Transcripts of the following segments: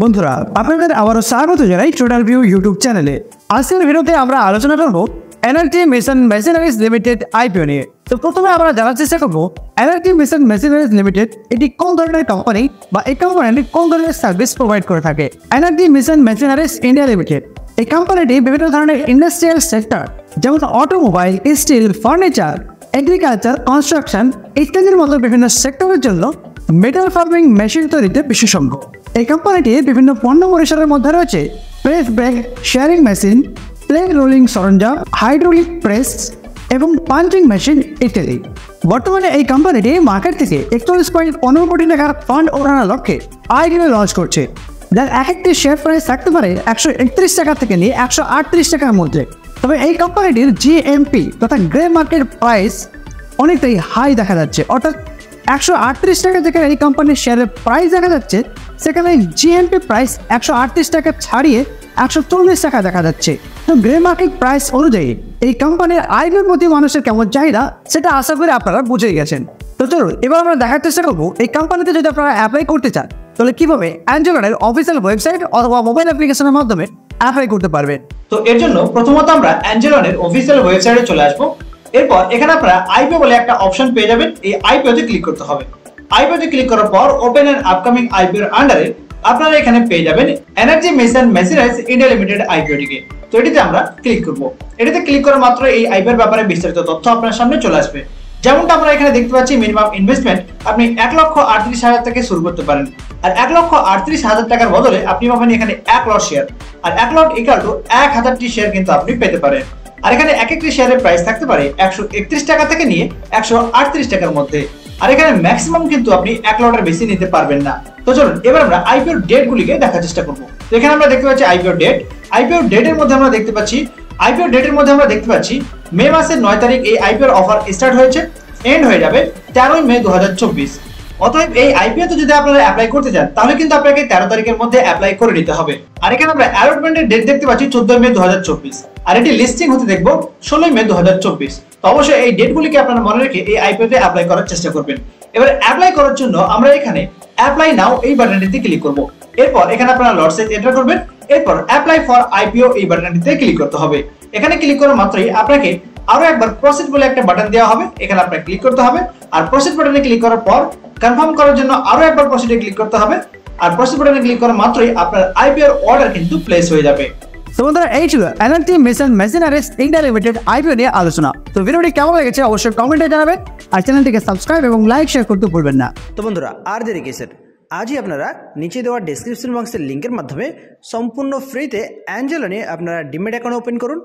বন্ধুরা আপনাদের আবারও স্বাগত জানাই টোটাল ভিউ ইউটিউব চ্যানেলে। আজকের ভিডিওতে আমরা আলোচনা করব nRT Mission machineries limited IPO নিয়ে। তো প্রথমে আমরা জানার চেষ্টা করব এনআরটি মিশন মেশিনারিজ লিমিটেড এটি কোন ধরনের কোম্পানি বা এই কোম্পানিটি কোন ধরনের সার্ভিস প্রোভাইড করে থাকে। NRT Mission machineries India Limited এই কোম্পানিটি বিভিন্ন ধরনের ইন্ডাস্ট্রিয়াল সেক্টর যেমন automobile, steel, furniture, agriculture, construction ইত্যাদির মতো বিভিন্ন সেক্টরের জন্য মেটাল ফার্মিং মেশিন তৈরিতে বিশেষজ্ঞ। এই কোম্পানিটি বিভিন্ন পণ্য পরিসরের মধ্যে রয়েছে press brake, shearing machine, plate rolling সরঞ্জাম, হাইড্রোলিক প্রেস এবং পাঞ্চিং মেশিন ইত্যাদি। বর্তমানে এই কোম্পানিটি মার্কেট থেকে 41.15 কোটি টাকার ফান্ড ওঠানোর লক্ষ্যে আইপিও লঞ্চ করছে, যার এক একটি শেয়ার প্রাইস থাকতে পারে 131 টাকা থেকে নিয়ে 138 টাকার মধ্যে। তবে এই কোম্পানিটির জিএমপি তথা গ্রে মার্কেট প্রাইস অনেকটাই হাই দেখা যাচ্ছে, অর্থাৎ 138 টাকা থেকে এই কোম্পানির শেয়ারের প্রাইস দেখা যাচ্ছে, সেখানে জিএমপি প্রাইস 138 টাকা ছাড়িয়ে 140 টাকা দেখা যাচ্ছে। তো গ্রে মার্কেট প্রাইস অনুযায়ী এই কোম্পানির আইপিওর প্রতি মানুষের কেমন চাহিদা সেটা আশা করি আপনারা বুঝে গেছেন। তো চলুন এবার আমরা দেখার চেষ্টা করবো এই কোম্পানিতে যদি আপনারা অ্যাপ্লাই করতে চান তাহলে কিভাবে অ্যাঞ্জেলনের অফিসিয়াল ওয়েবসাইট অথবা মোবাইল অ্যাপ্লিকেশনের মাধ্যমে অ্যাপ্লাই করতে পারবেন। তো এর জন্য প্রথমত আমরা অ্যাঞ্জেলনের অফিসিয়াল ওয়েবসাইটে চলে আসবো। এরপর এখানে আপনারা আইপিও বলে একটা অপশন পেয়ে যাবেন, এই আইপিওতে ক্লিক করতে হবে। আইপিওতে ক্লিক করার পর ওপেন এন্ড আপকামিং আইপিওর আন্ডারে আপনারা এখানে পেয়ে যাবেন energy mission machineries India limited আইপিওটিকে। তো এটিতে আমরা ক্লিক করব। এটিতে ক্লিক করা মাত্র এই আইপিওর ব্যাপারে বিস্তারিত তথ্য আপনার সামনে চলে আসবে। যেমনটা আমরা এখানে দেখতে পাচ্ছি, মিনিমাম ইনভেস্টমেন্ট আপনি 1,38,000 থেকে শুরু করতে পারেন। আর 1,38,000 টাকার বদলে আপনি পাবেন এখানে 1 লট শেয়ার। আর 1 লট ইকুয়াল টু 1000টি শেয়ার কিন্তু আপনি পেতে পারেন। আর এখানে এক একটি শেয়ারের প্রাইস থাকতে পারে 131 টাকা থেকে নিয়ে 138 টাকার মধ্যে। আর এখানে ম্যাক্সিমাম কিন্তু আপনি 1 লটের বেশি নিতে পারবেন না। তো চলুন এবার আমরা আইপিওর ডেট গুলিকে দেখার চেষ্টা করব। তো এখানে আমরা দেখতে পাচ্ছি আইপিওর ডেট। আইপিওর ডেটের মধ্যে আমরা দেখতে পাচ্ছি মে মাসের 9 তারিখ এই আইপিওর অফার স্টার্ট হয়েছে, এন্ড হয়ে যাবে 13 মে 2024। অতএব এই আইপিও তে যদি আপনারা অ্যাপ্লাই করতে চান তাহলে কিন্তু আপনাকে 13 তারিখের মধ্যে অ্যাপ্লাই করে নিতে হবে। আর এখানে আমরা অ্যালটমেন্টের ডেট দেখতে পাচ্ছি 14 মে 2024, আর এটি লিস্টিং হতে দেখব 16 মে 2024। তো অবশ্যই এই ডেটগুলিকে আপনারা মনে রেখে এই আইপিও তে অ্যাপ্লাই করার চেষ্টা করবেন। এবার অ্যাপ্লাই করার জন্য আমরা এখানে অ্যাপ্লাই নাও এই বাটনটিতে ক্লিক করব। এরপর এখানে আপনারা লট সাইজ এন্টার করবেন। এরপর অ্যাপ্লাই ফর আইপিও এই বাটনটিতে ক্লিক করতে হবে। এখানে ক্লিক করা মাত্রই আপনাকে আরো একবার প্রসিড বলে একটা বাটন দেওয়া হবে, এখানে আপনাকে ক্লিক করতে হবে। আর প্রসিড বাটনে ক্লিক করার পর কনফার্ম করার জন্য আরো একবার প্রসিডে ক্লিক করতে হবে। আর প্রসিড বাটনে ক্লিক করা মাত্রই আপনার আইপিওর অর্ডার কিন্তু প্লেস হয়ে যাবে। তো বন্ধুরা এই ছিল nRT Mission machineries India limited IPO নিয়ে আলোচনা। তো ভিডিওটি কেমন লেগেছে অবশ্যই কমেন্টে জানাবেন, আর চ্যানেলটিকে সাবস্ক্রাইব এবং লাইক শেয়ার করতে ভুলবেন না। তো বন্ধুরা আর দেরি কিসের, আজই আপনারা নিচে দেওয়া ডেসক্রিপশন বক্সের লিঙ্কের মাধ্যমে সম্পূর্ণ ফ্রিতে অ্যাঞ্জেলো নিয়ে আপনারা ডিমেট অ্যাকাউন্ট ওপেন করুন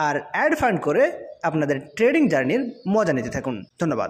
আর অ্যাড ফান্ড করে আপনাদের ট্রেডিং জার্নির মজা নিতে থাকুন। ধন্যবাদ।